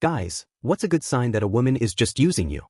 Guys, what's a good sign that a woman is just using you?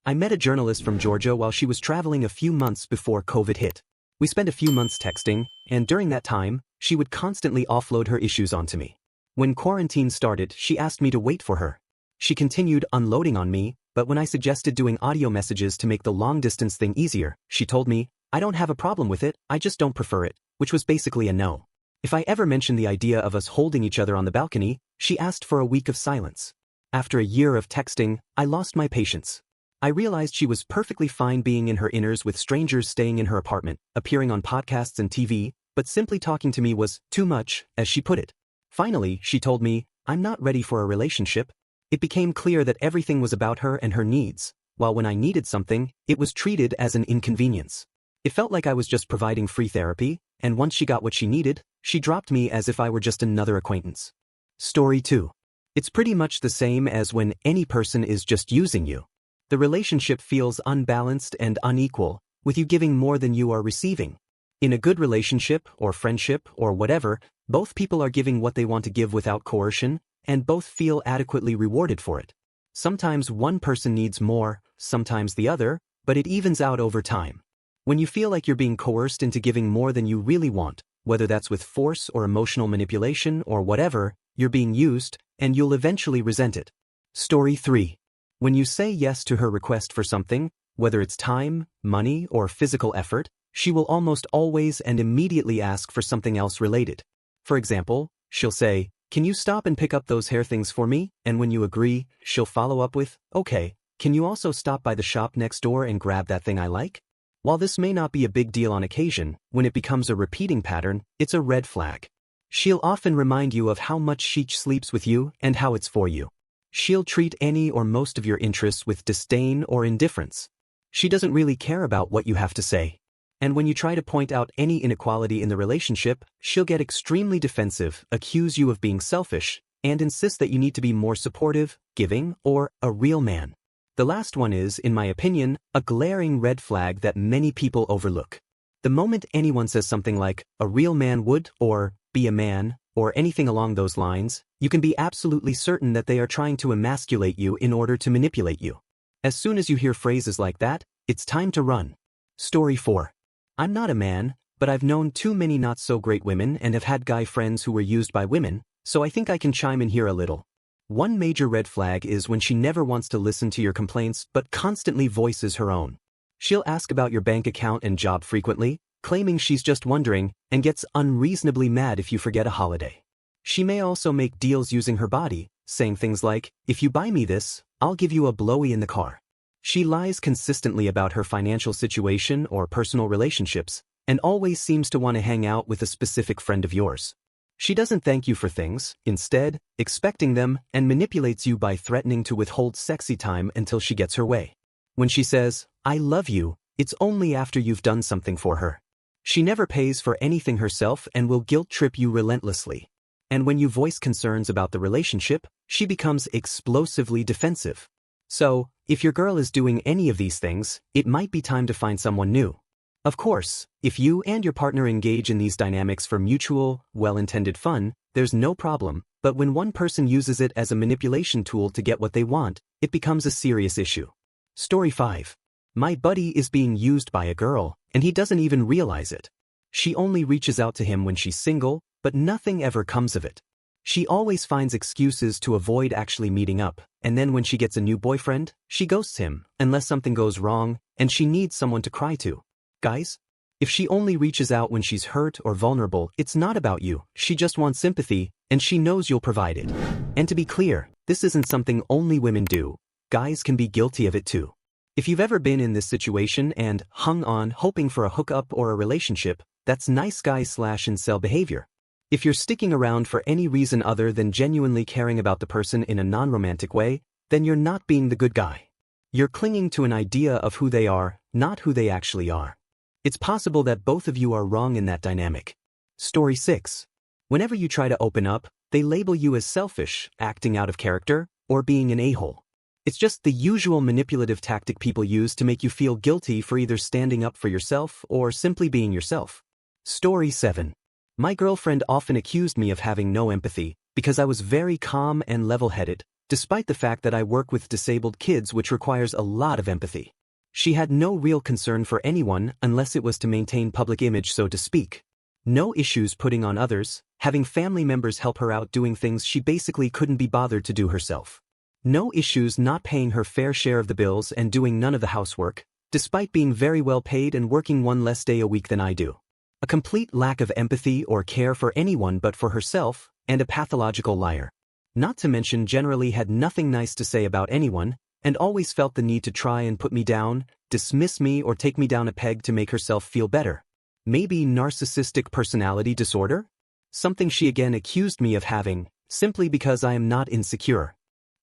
I met a journalist from Georgia while she was traveling a few months before COVID hit. We spent a few months texting, and during that time, she would constantly offload her issues onto me. When quarantine started, she asked me to wait for her. She continued unloading on me, but when I suggested doing audio messages to make the long-distance thing easier, she told me, "I don't have a problem with it, I just don't prefer it," which was basically a no. If I ever mentioned the idea of us holding each other on the balcony, she asked for a week of silence. After a year of texting, I lost my patience. I realized she was perfectly fine being in her inners with strangers staying in her apartment, appearing on podcasts and TV, but simply talking to me was too much, as she put it. Finally, she told me, "I'm not ready for a relationship." It became clear that everything was about her and her needs, while when I needed something, it was treated as an inconvenience. It felt like I was just providing free therapy, and once she got what she needed, she dropped me as if I were just another acquaintance. Story 2. It's pretty much the same as when any person is just using you. The relationship feels unbalanced and unequal, with you giving more than you are receiving. In a good relationship, or friendship, or whatever, both people are giving what they want to give without coercion, and both feel adequately rewarded for it. Sometimes one person needs more, sometimes the other, but it evens out over time. When you feel like you're being coerced into giving more than you really want, whether that's with force or emotional manipulation or whatever, you're being used, and you'll eventually resent it. Story 3. When you say yes to her request for something, whether it's time, money, or physical effort, she will almost always and immediately ask for something else related. For example, she'll say, "Can you stop and pick up those hair things for me?" And when you agree, she'll follow up with, "Okay, can you also stop by the shop next door and grab that thing I like?" While this may not be a big deal on occasion, when it becomes a repeating pattern, it's a red flag. She'll often remind you of how much she sleeps with you and how it's for you. She'll treat any or most of your interests with disdain or indifference. She doesn't really care about what you have to say. And when you try to point out any inequality in the relationship, she'll get extremely defensive, accuse you of being selfish, and insist that you need to be more supportive, giving, or a real man. The last one is, in my opinion, a glaring red flag that many people overlook. The moment anyone says something like, "a real man would," or "be a man," or anything along those lines, you can be absolutely certain that they are trying to emasculate you in order to manipulate you. As soon as you hear phrases like that, it's time to run. Story 4. I'm not a man, but I've known too many not-so-great women and have had guy friends who were used by women, so I think I can chime in here a little. One major red flag is when she never wants to listen to your complaints but constantly voices her own. She'll ask about your bank account and job frequently, claiming she's just wondering, and gets unreasonably mad if you forget a holiday. She may also make deals using her body, saying things like, "If you buy me this, I'll give you a blowy in the car." She lies consistently about her financial situation or personal relationships, and always seems to want to hang out with a specific friend of yours. She doesn't thank you for things, instead, expecting them, and manipulates you by threatening to withhold sexy time until she gets her way. When she says, "I love you," it's only after you've done something for her. She never pays for anything herself and will guilt-trip you relentlessly. And when you voice concerns about the relationship, she becomes explosively defensive. So, if your girl is doing any of these things, it might be time to find someone new. Of course, if you and your partner engage in these dynamics for mutual, well-intended fun, there's no problem, but when one person uses it as a manipulation tool to get what they want, it becomes a serious issue. Story 5. My buddy is being used by a girl, and he doesn't even realize it. She only reaches out to him when she's single, but nothing ever comes of it. She always finds excuses to avoid actually meeting up, and then when she gets a new boyfriend, she ghosts him, unless something goes wrong, and she needs someone to cry to. Guys, if she only reaches out when she's hurt or vulnerable, it's not about you, she just wants sympathy, and she knows you'll provide it. And to be clear, this isn't something only women do, guys can be guilty of it too. If you've ever been in this situation and hung on hoping for a hookup or a relationship, that's nice guy/incel behavior. If you're sticking around for any reason other than genuinely caring about the person in a non-romantic way, then you're not being the good guy. You're clinging to an idea of who they are, not who they actually are. It's possible that both of you are wrong in that dynamic. Story 6. Whenever you try to open up, they label you as selfish, acting out of character, or being an a-hole. It's just the usual manipulative tactic people use to make you feel guilty for either standing up for yourself or simply being yourself. Story 7. My girlfriend often accused me of having no empathy because I was very calm and level-headed, despite the fact that I work with disabled kids, which requires a lot of empathy. She had no real concern for anyone unless it was to maintain public image, so to speak. No issues putting on others, having family members help her out doing things she basically couldn't be bothered to do herself. No issues not paying her fair share of the bills and doing none of the housework, despite being very well paid and working one less day a week than I do. A complete lack of empathy or care for anyone but for herself, and a pathological liar. Not to mention generally had nothing nice to say about anyone, and always felt the need to try and put me down, dismiss me, or take me down a peg to make herself feel better. Maybe narcissistic personality disorder? Something she again accused me of having, simply because I am not insecure.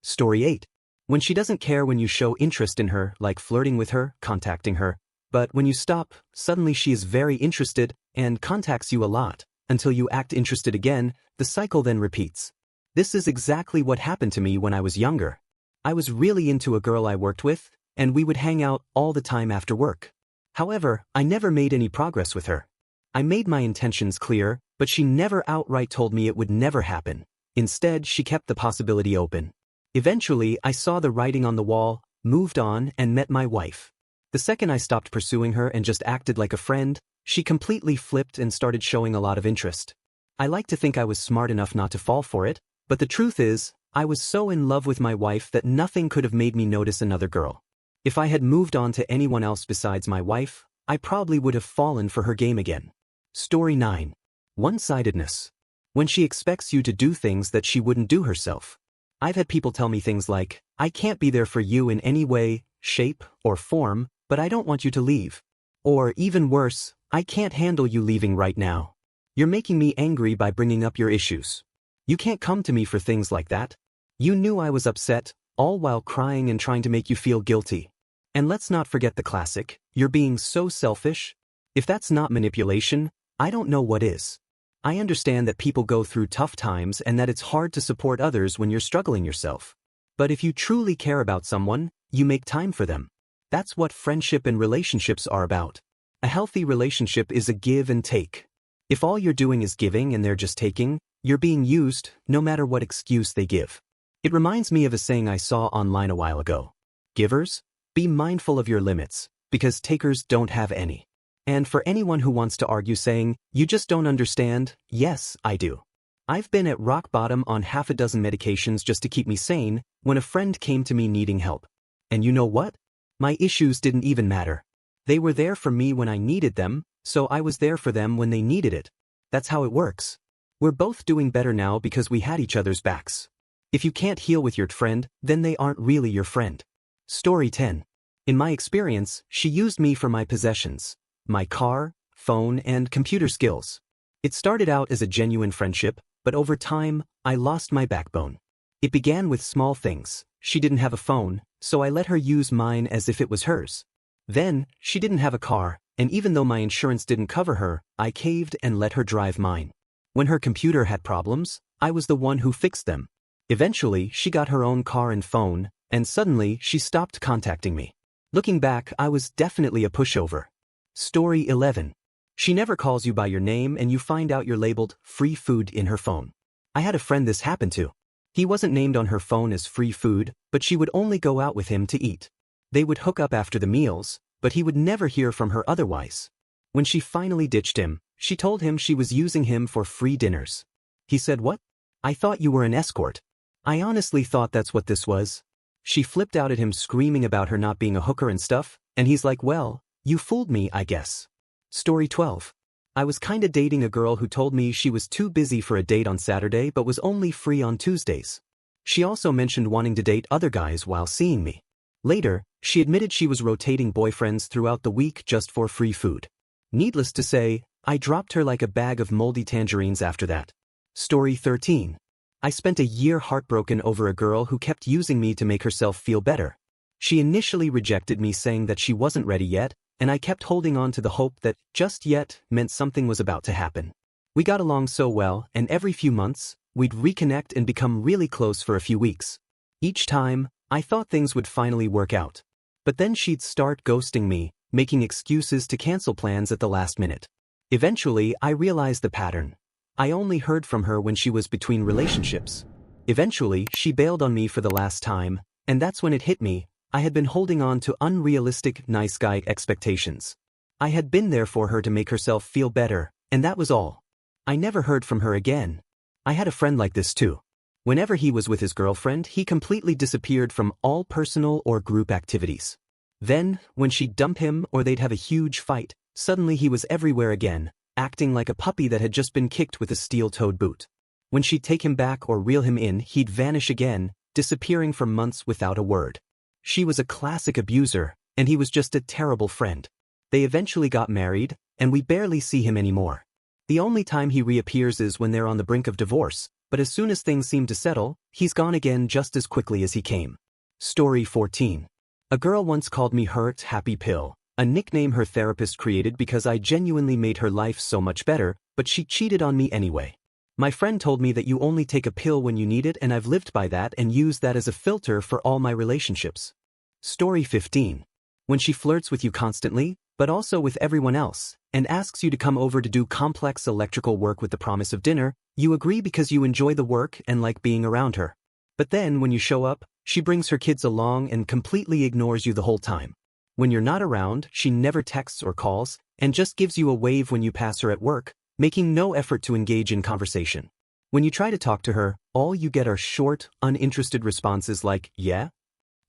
Story 8. When she doesn't care when you show interest in her, like flirting with her, contacting her, but when you stop, suddenly she is very interested and contacts you a lot, until you act interested again, the cycle then repeats. This is exactly what happened to me when I was younger. I was really into a girl I worked with, and we would hang out all the time after work. However, I never made any progress with her. I made my intentions clear, but she never outright told me it would never happen. Instead, she kept the possibility open. Eventually, I saw the writing on the wall, moved on, and met my wife. The second I stopped pursuing her and just acted like a friend, she completely flipped and started showing a lot of interest. I like to think I was smart enough not to fall for it, but the truth is, I was so in love with my wife that nothing could have made me notice another girl. If I had moved on to anyone else besides my wife, I probably would have fallen for her game again. Story 9. One-sidedness. When she expects you to do things that she wouldn't do herself. I've had people tell me things like, I can't be there for you in any way, shape, or form, but I don't want you to leave. Or even worse, I can't handle you leaving right now. You're making me angry by bringing up your issues. You can't come to me for things like that. You knew I was upset, all while crying and trying to make you feel guilty. And let's not forget the classic, you're being so selfish. If that's not manipulation, I don't know what is. I understand that people go through tough times and that it's hard to support others when you're struggling yourself. But if you truly care about someone, you make time for them. That's what friendship and relationships are about. A healthy relationship is a give and take. If all you're doing is giving and they're just taking, you're being used, no matter what excuse they give. It reminds me of a saying I saw online a while ago. Givers, be mindful of your limits, because takers don't have any. And for anyone who wants to argue saying, you just don't understand, yes, I do. I've been at rock bottom on half a dozen medications just to keep me sane when a friend came to me needing help. And you know what? My issues didn't even matter. They were there for me when I needed them, so I was there for them when they needed it. That's how it works. We're both doing better now because we had each other's backs. If you can't heal with your friend, then they aren't really your friend. Story 10. In my experience, she used me for my possessions. My car, phone, and computer skills. It started out as a genuine friendship, but over time, I lost my backbone. It began with small things. She didn't have a phone, so I let her use mine as if it was hers. Then, she didn't have a car, and even though my insurance didn't cover her, I caved and let her drive mine. When her computer had problems, I was the one who fixed them. Eventually, she got her own car and phone, and suddenly, she stopped contacting me. Looking back, I was definitely a pushover. Story 11. She never calls you by your name and you find out you're labeled free food in her phone. I had a friend this happened to. He wasn't named on her phone as free food, but she would only go out with him to eat. They would hook up after the meals, but he would never hear from her otherwise. When she finally ditched him, she told him she was using him for free dinners. He said, "What? I thought you were an escort." I honestly thought that's what this was. She flipped out at him screaming about her not being a hooker and stuff, and he's like, "Well, you fooled me, I guess." Story 12. I was kinda dating a girl who told me she was too busy for a date on Saturday but was only free on Tuesdays. She also mentioned wanting to date other guys while seeing me. Later, she admitted she was rotating boyfriends throughout the week just for free food. Needless to say, I dropped her like a bag of moldy tangerines after that. Story 13. I spent a year heartbroken over a girl who kept using me to make herself feel better. She initially rejected me saying that she wasn't ready yet, and I kept holding on to the hope that just yet meant something was about to happen. We got along so well, and every few months, we'd reconnect and become really close for a few weeks. Each time, I thought things would finally work out. But then she'd start ghosting me, making excuses to cancel plans at the last minute. Eventually, I realized the pattern. I only heard from her when she was between relationships. Eventually, she bailed on me for the last time, and that's when it hit me. I had been holding on to unrealistic nice guy expectations. I had been there for her to make herself feel better, and that was all. I never heard from her again. I had a friend like this too. Whenever he was with his girlfriend, he completely disappeared from all personal or group activities. Then, when she'd dump him or they'd have a huge fight, suddenly he was everywhere again, acting like a puppy that had just been kicked with a steel-toed boot. When she'd take him back or reel him in, he'd vanish again, disappearing for months without a word. She was a classic abuser, and he was just a terrible friend. They eventually got married, and we barely see him anymore. The only time he reappears is when they're on the brink of divorce, but as soon as things seem to settle, he's gone again just as quickly as he came. Story 14. A girl once called me her happy pill, a nickname her therapist created because I genuinely made her life so much better, but she cheated on me anyway. My friend told me that you only take a pill when you need it, and I've lived by that and used that as a filter for all my relationships. Story 15. When she flirts with you constantly, but also with everyone else, and asks you to come over to do complex electrical work with the promise of dinner, you agree because you enjoy the work and like being around her. But then, when you show up, she brings her kids along and completely ignores you the whole time. When you're not around, she never texts or calls, and just gives you a wave when you pass her at work, making no effort to engage in conversation. When you try to talk to her, all you get are short, uninterested responses like, "Yeah?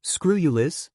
Screw you, Liz."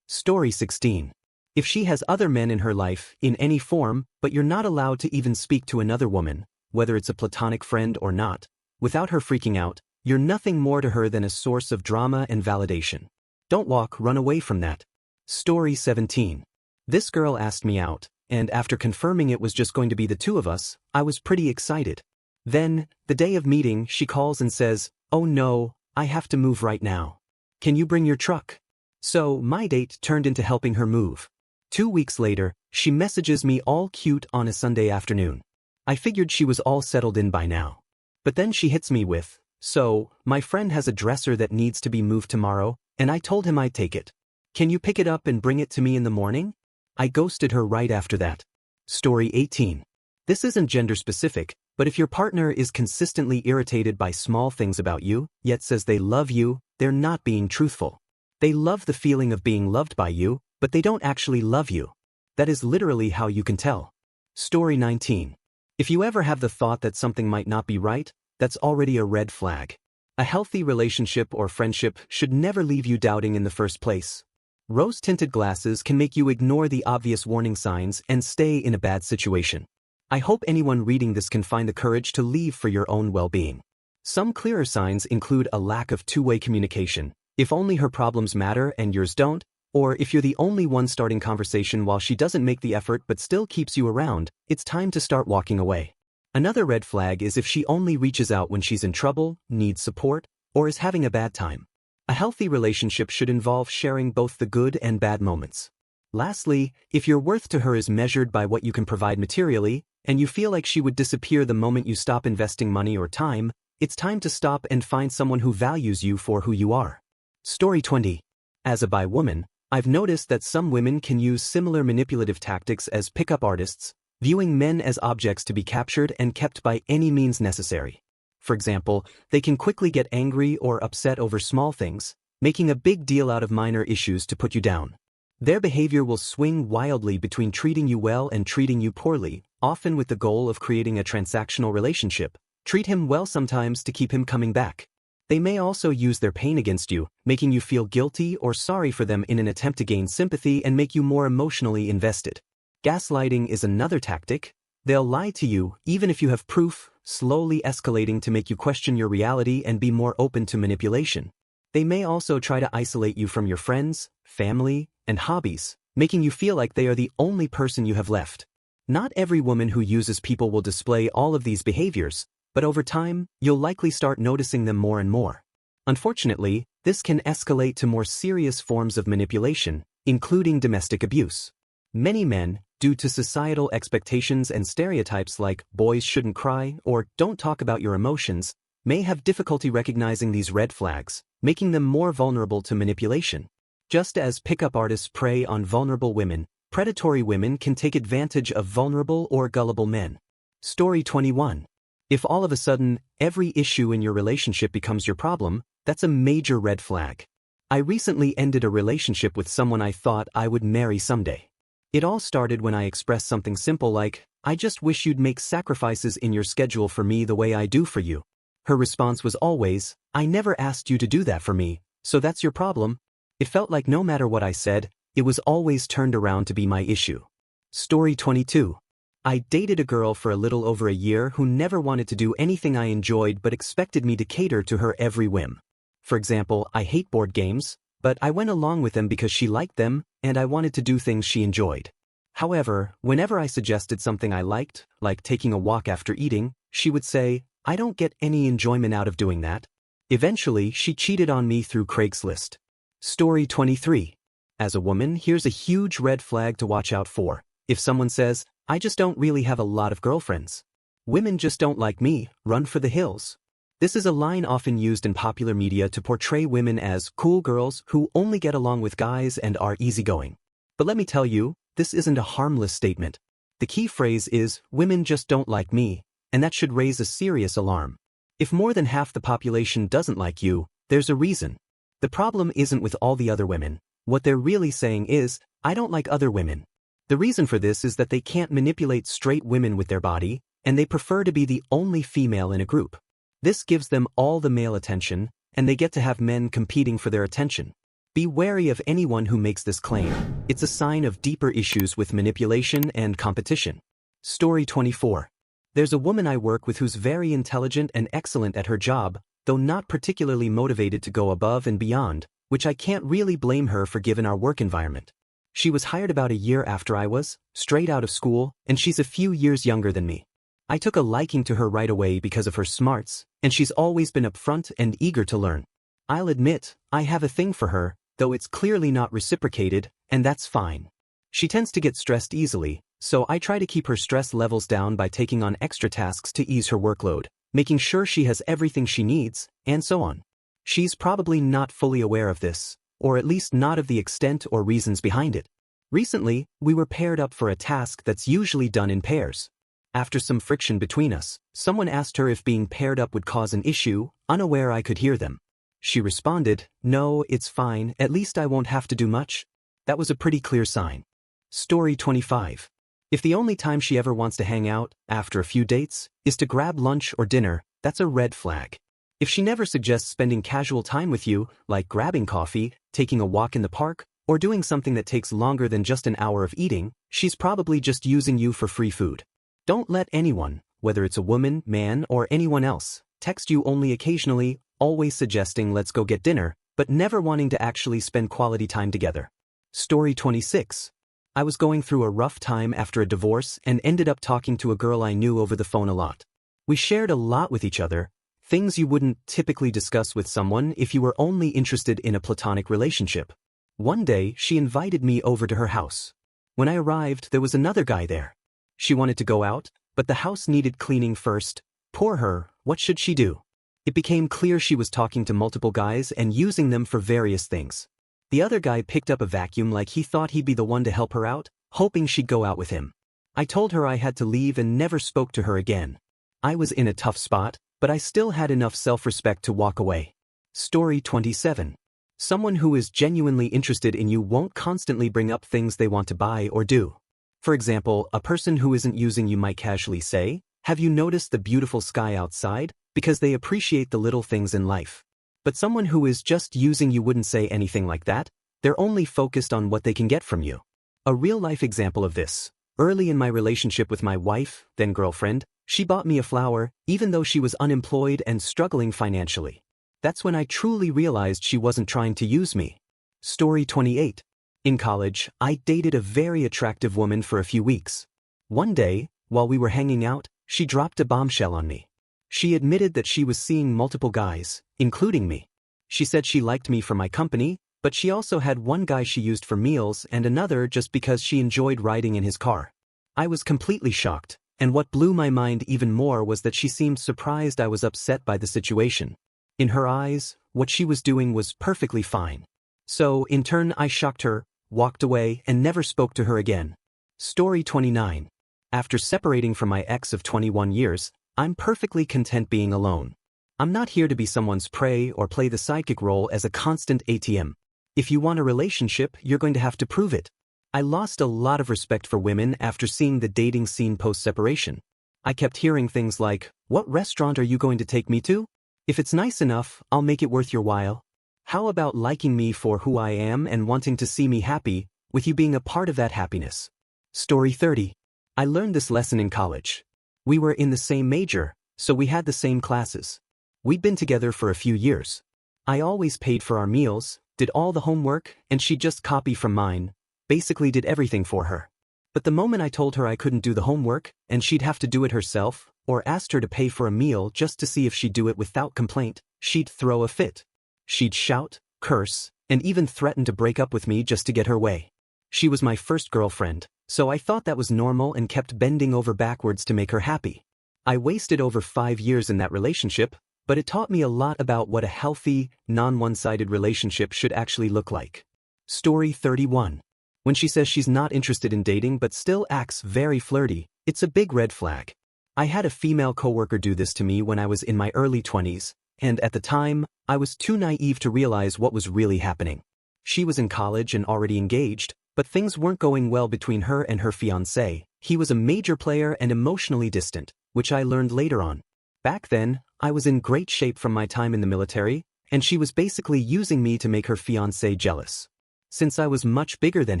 Story 16. If she has other men in her life, in any form, but you're not allowed to even speak to another woman, whether it's a platonic friend or not, without her freaking out, you're nothing more to her than a source of drama and validation. Don't run away from that. Story 17. This girl asked me out, and after confirming it was just going to be the two of us, I was pretty excited. Then, the day of meeting, she calls and says, "Oh no, I have to move right now. Can you bring your truck?" So, my date turned into helping her move. 2 weeks later, she messages me all cute on a Sunday afternoon. I figured she was all settled in by now. But then she hits me with, "So, my friend has a dresser that needs to be moved tomorrow, and I told him I'd take it. Can you pick it up and bring it to me in the morning?" I ghosted her right after that. Story 18. This isn't gender specific, but if your partner is consistently irritated by small things about you, yet says they love you, they're not being truthful. They love the feeling of being loved by you, but they don't actually love you. That is literally how you can tell. Story 19. If you ever have the thought that something might not be right, that's already a red flag. A healthy relationship or friendship should never leave you doubting in the first place. Rose-tinted glasses can make you ignore the obvious warning signs and stay in a bad situation. I hope anyone reading this can find the courage to leave for your own well-being. Some clearer signs include a lack of two-way communication, if only her problems matter and yours don't, or if you're the only one starting conversation while she doesn't make the effort but still keeps you around, it's time to start walking away. Another red flag is if she only reaches out when she's in trouble, needs support, or is having a bad time. A healthy relationship should involve sharing both the good and bad moments. Lastly, if your worth to her is measured by what you can provide materially, and you feel like she would disappear the moment you stop investing money or time, it's time to stop and find someone who values you for who you are. Story 20. As a bi woman, I've noticed that some women can use similar manipulative tactics as pickup artists, viewing men as objects to be captured and kept by any means necessary. For example, they can quickly get angry or upset over small things, making a big deal out of minor issues to put you down. Their behavior will swing wildly between treating you well and treating you poorly, often with the goal of creating a transactional relationship. Treat him well sometimes to keep him coming back. They may also use their pain against you, making you feel guilty or sorry for them in an attempt to gain sympathy and make you more emotionally invested. Gaslighting is another tactic. They'll lie to you, even if you have proof, slowly escalating to make you question your reality and be more open to manipulation. They may also try to isolate you from your friends, family, and hobbies, making you feel like they are the only person you have left. Not every woman who uses people will display all of these behaviors, but over time, you'll likely start noticing them more and more. Unfortunately, this can escalate to more serious forms of manipulation, including domestic abuse. Many men, due to societal expectations and stereotypes like boys shouldn't cry or don't talk about your emotions, may have difficulty recognizing these red flags, making them more vulnerable to manipulation. Just as pickup artists prey on vulnerable women, predatory women can take advantage of vulnerable or gullible men. Story 21. If all of a sudden, every issue in your relationship becomes your problem, that's a major red flag. I recently ended a relationship with someone I thought I would marry someday. It all started when I expressed something simple like, "I just wish you'd make sacrifices in your schedule for me the way I do for you." Her response was always, "I never asked you to do that for me, so that's your problem." It felt like no matter what I said, it was always turned around to be my issue. Story 22. I dated a girl for a little over a year who never wanted to do anything I enjoyed but expected me to cater to her every whim. For example, I hate board games, but I went along with them because she liked them, and I wanted to do things she enjoyed. However, whenever I suggested something I liked, like taking a walk after eating, she would say, "I don't get any enjoyment out of doing that." Eventually, she cheated on me through Craigslist. Story 23. As a woman, here's a huge red flag to watch out for. If someone says, "I just don't really have a lot of girlfriends. Women just don't like me," run for the hills. This is a line often used in popular media to portray women as cool girls who only get along with guys and are easygoing. But let me tell you, this isn't a harmless statement. The key phrase is, "women just don't like me," and that should raise a serious alarm. If more than half the population doesn't like you, there's a reason. The problem isn't with all the other women. What they're really saying is, "I don't like other women." The reason for this is that they can't manipulate straight women with their body, and they prefer to be the only female in a group. This gives them all the male attention, and they get to have men competing for their attention. Be wary of anyone who makes this claim. It's a sign of deeper issues with manipulation and competition. Story 24. There's a woman I work with who's very intelligent and excellent at her job, though not particularly motivated to go above and beyond, which I can't really blame her for given our work environment. She was hired about a year after I was, straight out of school, and she's a few years younger than me. I took a liking to her right away because of her smarts, and she's always been upfront and eager to learn. I'll admit, I have a thing for her, though it's clearly not reciprocated, and that's fine. She tends to get stressed easily, so I try to keep her stress levels down by taking on extra tasks to ease her workload, making sure she has everything she needs, and so on. She's probably not fully aware of this, or at least not of the extent or reasons behind it. Recently, we were paired up for a task that's usually done in pairs. After some friction between us, someone asked her if being paired up would cause an issue, unaware I could hear them. She responded, "No, it's fine, at least I won't have to do much." That was a pretty clear sign. Story 25. If the only time she ever wants to hang out, after a few dates, is to grab lunch or dinner, that's a red flag. If she never suggests spending casual time with you, like grabbing coffee, taking a walk in the park, or doing something that takes longer than just an hour of eating, she's probably just using you for free food. Don't let anyone, whether it's a woman, man, or anyone else, text you only occasionally, always suggesting let's go get dinner, but never wanting to actually spend quality time together. Story 26. I was going through a rough time after a divorce and ended up talking to a girl I knew over the phone a lot. We shared a lot with each other, things you wouldn't typically discuss with someone if you were only interested in a platonic relationship. One day, she invited me over to her house. When I arrived, there was another guy there. She wanted to go out, but the house needed cleaning first. Poor her, what should she do? It became clear she was talking to multiple guys and using them for various things. The other guy picked up a vacuum like he thought he'd be the one to help her out, hoping she'd go out with him. I told her I had to leave and never spoke to her again. I was in a tough spot, but I still had enough self-respect to walk away. Story 27. Someone who is genuinely interested in you won't constantly bring up things they want to buy or do. For example, a person who isn't using you might casually say, "Have you noticed the beautiful sky outside?" because they appreciate the little things in life. But someone who is just using you wouldn't say anything like that. They're only focused on what they can get from you. A real-life example of this. Early in my relationship with my wife, then girlfriend, she bought me a flower, even though she was unemployed and struggling financially. That's when I truly realized she wasn't trying to use me. Story 28. In college, I dated a very attractive woman for a few weeks. One day, while we were hanging out, she dropped a bombshell on me. She admitted that she was seeing multiple guys, including me. She said she liked me for my company, but she also had one guy she used for meals and another just because she enjoyed riding in his car. I was completely shocked, and what blew my mind even more was that she seemed surprised I was upset by the situation. In her eyes, what she was doing was perfectly fine. So, in turn, I shocked her, walked away, and never spoke to her again. Story 29. After separating from my ex of 21 years, I'm perfectly content being alone. I'm not here to be someone's prey or play the sidekick role as a constant ATM. If you want a relationship, you're going to have to prove it. I lost a lot of respect for women after seeing the dating scene post-separation. I kept hearing things like, "What restaurant are you going to take me to? If it's nice enough, I'll make it worth your while. How about liking me for who I am and wanting to see me happy, with you being a part of that happiness?" Story 30. I learned this lesson in college. We were in the same major, so we had the same classes. We'd been together for a few years. I always paid for our meals, did all the homework, and she'd just copy from mine, basically did everything for her. But the moment I told her I couldn't do the homework, and she'd have to do it herself, or asked her to pay for a meal just to see if she'd do it without complaint, she'd throw a fit. She'd shout, curse, and even threaten to break up with me just to get her way. She was my first girlfriend, so I thought that was normal and kept bending over backwards to make her happy. I wasted over 5 years in that relationship, but it taught me a lot about what a healthy, non-one-sided relationship should actually look like. Story 31. When she says she's not interested in dating but still acts very flirty, it's a big red flag. I had a female coworker do this to me when I was in my early 20s, and at the time, I was too naive to realize what was really happening. She was in college and already engaged, but things weren't going well between her and her fiancé. He was a major player and emotionally distant, which I learned later on. Back then, I was in great shape from my time in the military, and she was basically using me to make her fiancé jealous. Since I was much bigger than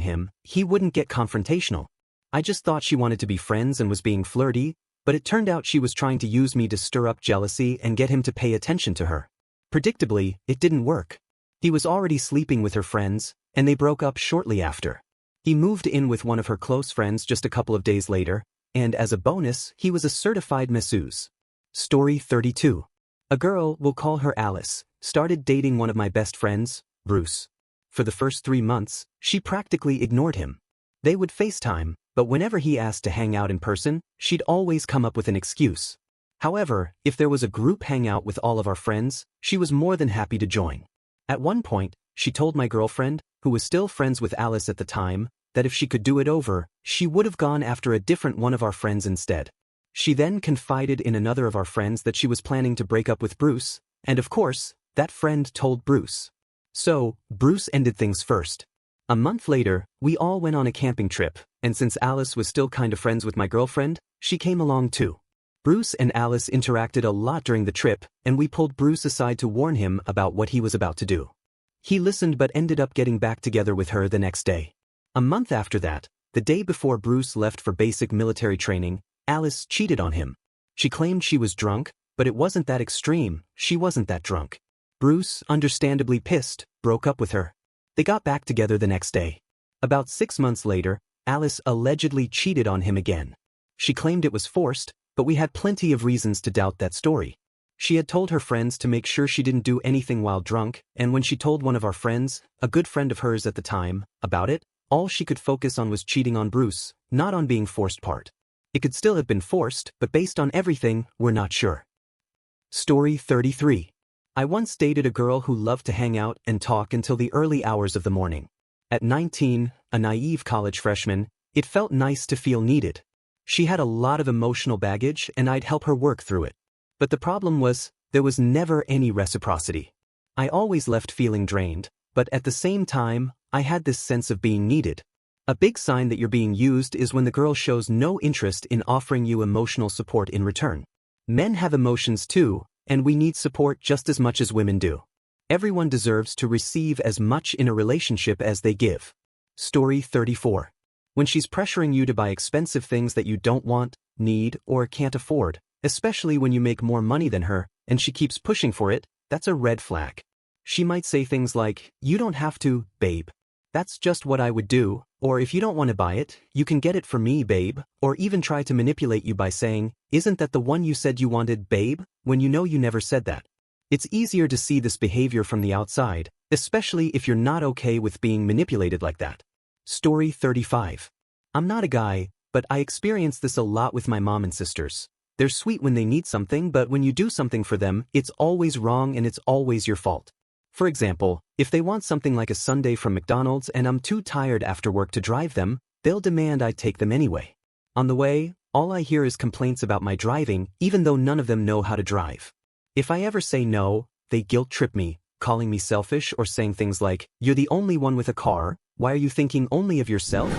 him, he wouldn't get confrontational. I just thought she wanted to be friends and was being flirty, but it turned out she was trying to use me to stir up jealousy and get him to pay attention to her. Predictably, it didn't work. He was already sleeping with her friends, and they broke up shortly after. He moved in with one of her close friends just a couple of days later, and as a bonus, he was a certified masseuse. Story 32. A girl, we'll call her Alice, started dating one of my best friends, Bruce. For the first 3 months, she practically ignored him. They would FaceTime, but whenever he asked to hang out in person, she'd always come up with an excuse. However, if there was a group hangout with all of our friends, she was more than happy to join. At one point, she told my girlfriend, who was still friends with Alice at the time, that if she could do it over, she would have gone after a different one of our friends instead. She then confided in another of our friends that she was planning to break up with Bruce, and of course, that friend told Bruce. So, Bruce ended things first. A month later, we all went on a camping trip, and since Alice was still kind of friends with my girlfriend, she came along too. Bruce and Alice interacted a lot during the trip, and we pulled Bruce aside to warn him about what he was about to do. He listened but ended up getting back together with her the next day. A month after that, the day before Bruce left for basic military training, Alice cheated on him. She claimed she was drunk, but it wasn't that extreme, she wasn't that drunk. Bruce, understandably pissed, broke up with her. They got back together the next day. About 6 months later, Alice allegedly cheated on him again. She claimed it was forced, but we had plenty of reasons to doubt that story. She had told her friends to make sure she didn't do anything while drunk, and when she told one of our friends, a good friend of hers at the time, about it, all she could focus on was cheating on Bruce, not on being forced part. It could still have been forced, but based on everything, we're not sure. Story 33. I once dated a girl who loved to hang out and talk until the early hours of the morning. At 19, a naive college freshman, it felt nice to feel needed. She had a lot of emotional baggage and I'd help her work through it. But the problem was, there was never any reciprocity. I always left feeling drained, but at the same time, I had this sense of being needed. A big sign that you're being used is when the girl shows no interest in offering you emotional support in return. Men have emotions too, and we need support just as much as women do. Everyone deserves to receive as much in a relationship as they give. Story 34. When she's pressuring you to buy expensive things that you don't want, need, or can't afford, especially when you make more money than her, and she keeps pushing for it, that's a red flag. She might say things like, "You don't have to, babe. That's just what I would do," or "If you don't want to buy it, you can get it for me, babe," or even try to manipulate you by saying, "Isn't that the one you said you wanted, babe?" when you know you never said that. It's easier to see this behavior from the outside, especially if you're not okay with being manipulated like that. Story 35. I'm not a guy, but I experience this a lot with my mom and sisters. They're sweet when they need something, but when you do something for them, it's always wrong and it's always your fault. For example, if they want something like a sundae from McDonald's and I'm too tired after work to drive them, they'll demand I take them anyway. On the way, All I hear is complaints about my driving, even though none of them know how to drive. If I ever say no, they guilt trip me, calling me selfish or saying things like, "You're the only one with a car, why are you thinking only of yourself?"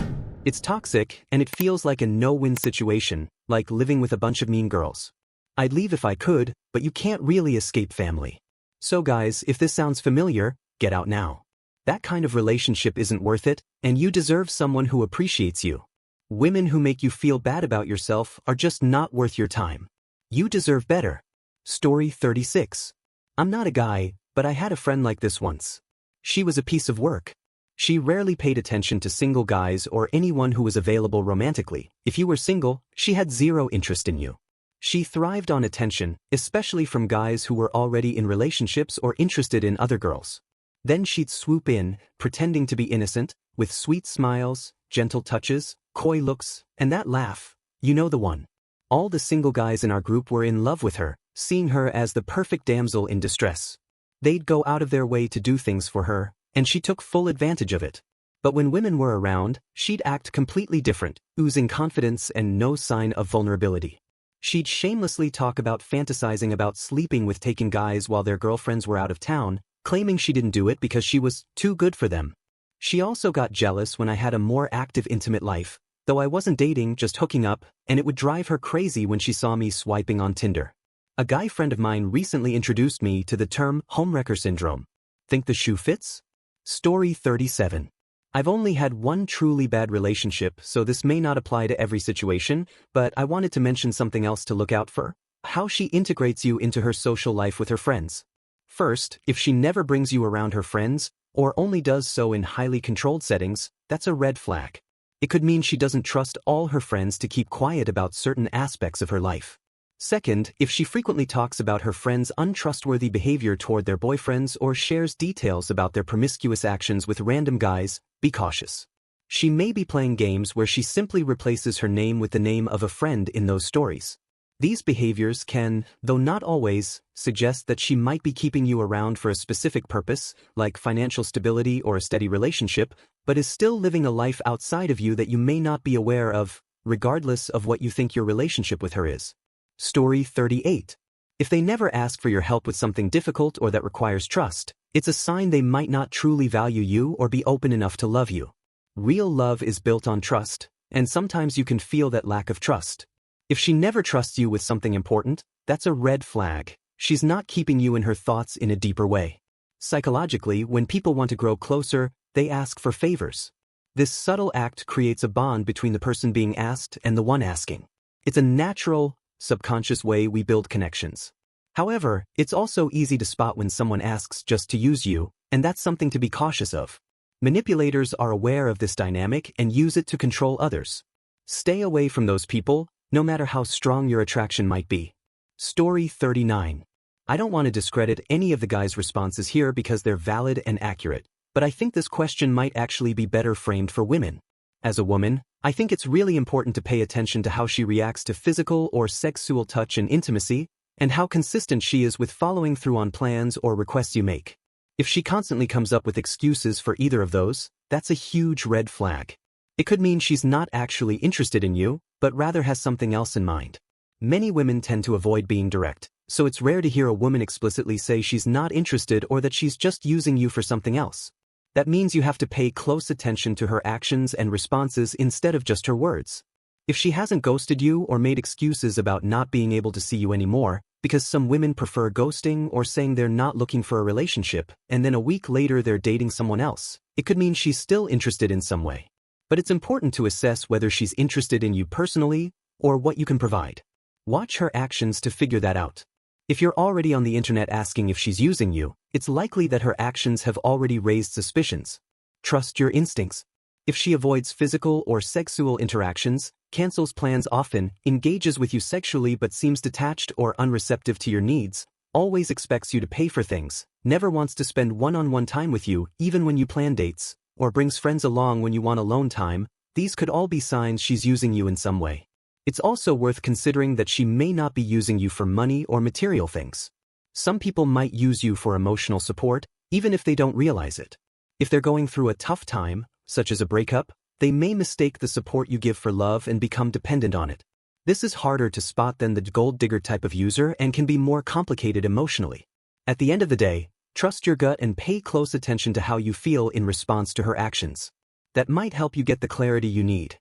It's toxic, and it feels like a no-win situation, like living with a bunch of mean girls. I'd leave if I could, but you can't really escape family. So guys, if this sounds familiar, get out now. That kind of relationship isn't worth it, and you deserve someone who appreciates you. Women who make you feel bad about yourself are just not worth your time. You deserve better. Story 36. I'm not a guy, but I had a friend like this once. She was a piece of work. She rarely paid attention to single guys or anyone who was available romantically. If you were single, she had zero interest in you. She thrived on attention, especially from guys who were already in relationships or interested in other girls. Then she'd swoop in, pretending to be innocent, with sweet smiles, gentle touches, coy looks, and that laugh. You know the one. All the single guys in our group were in love with her, seeing her as the perfect damsel in distress. They'd go out of their way to do things for her, and she took full advantage of it. But when women were around, she'd act completely different, oozing confidence and no sign of vulnerability. She'd shamelessly talk about fantasizing about sleeping with taken guys while their girlfriends were out of town, claiming she didn't do it because she was too good for them. She also got jealous when I had a more active intimate life, though I wasn't dating, just hooking up, and it would drive her crazy when she saw me swiping on Tinder. A guy friend of mine recently introduced me to the term homewrecker syndrome. Think the shoe fits? Story 37. I've only had one truly bad relationship, so this may not apply to every situation, but I wanted to mention something else to look out for: how she integrates you into her social life with her friends. First, if she never brings you around her friends, or only does so in highly controlled settings, that's a red flag. It could mean she doesn't trust all her friends to keep quiet about certain aspects of her life. Second, if she frequently talks about her friends' untrustworthy behavior toward their boyfriends or shares details about their promiscuous actions with random guys, be cautious. She may be playing games where she simply replaces her name with the name of a friend in those stories. These behaviors can, though not always, suggest that she might be keeping you around for a specific purpose, like financial stability or a steady relationship, but is still living a life outside of you that you may not be aware of, regardless of what you think your relationship with her is. Story 38. If they never ask for your help with something difficult or that requires trust, it's a sign they might not truly value you or be open enough to love you. Real love is built on trust, and sometimes you can feel that lack of trust. If she never trusts you with something important, that's a red flag. She's not keeping you in her thoughts in a deeper way. Psychologically, when people want to grow closer, they ask for favors. This subtle act creates a bond between the person being asked and the one asking. It's a natural, subconscious way we build connections. However, it's also easy to spot when someone asks just to use you, and that's something to be cautious of. Manipulators are aware of this dynamic and use it to control others. Stay away from those people, no matter how strong your attraction might be. Story 39. I don't want to discredit any of the guys' responses here because they're valid and accurate, but I think this question might actually be better framed for women. As a woman, I think it's really important to pay attention to how she reacts to physical or sexual touch and intimacy, and how consistent she is with following through on plans or requests you make. If she constantly comes up with excuses for either of those, that's a huge red flag. It could mean she's not actually interested in you, but rather has something else in mind. Many women tend to avoid being direct, so it's rare to hear a woman explicitly say she's not interested or that she's just using you for something else. That means you have to pay close attention to her actions and responses instead of just her words. If she hasn't ghosted you or made excuses about not being able to see you anymore, because some women prefer ghosting or saying they're not looking for a relationship, and then a week later they're dating someone else, it could mean she's still interested in some way. But it's important to assess whether she's interested in you personally or what you can provide. Watch her actions to figure that out. If you're already on the internet asking if she's using you, it's likely that her actions have already raised suspicions. Trust your instincts. If she avoids physical or sexual interactions, cancels plans often, engages with you sexually but seems detached or unreceptive to your needs, always expects you to pay for things, never wants to spend one-on-one time with you even when you plan dates, or brings friends along when you want alone time, these could all be signs she's using you in some way. It's also worth considering that she may not be using you for money or material things. Some people might use you for emotional support, even if they don't realize it. If they're going through a tough time, such as a breakup, they may mistake the support you give for love and become dependent on it. This is harder to spot than the gold digger type of user and can be more complicated emotionally. At the end of the day, trust your gut and pay close attention to how you feel in response to her actions. That might help you get the clarity you need.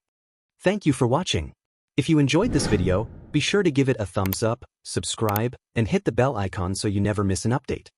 Thank you for watching. If you enjoyed this video, be sure to give it a thumbs up, subscribe, and hit the bell icon so you never miss an update.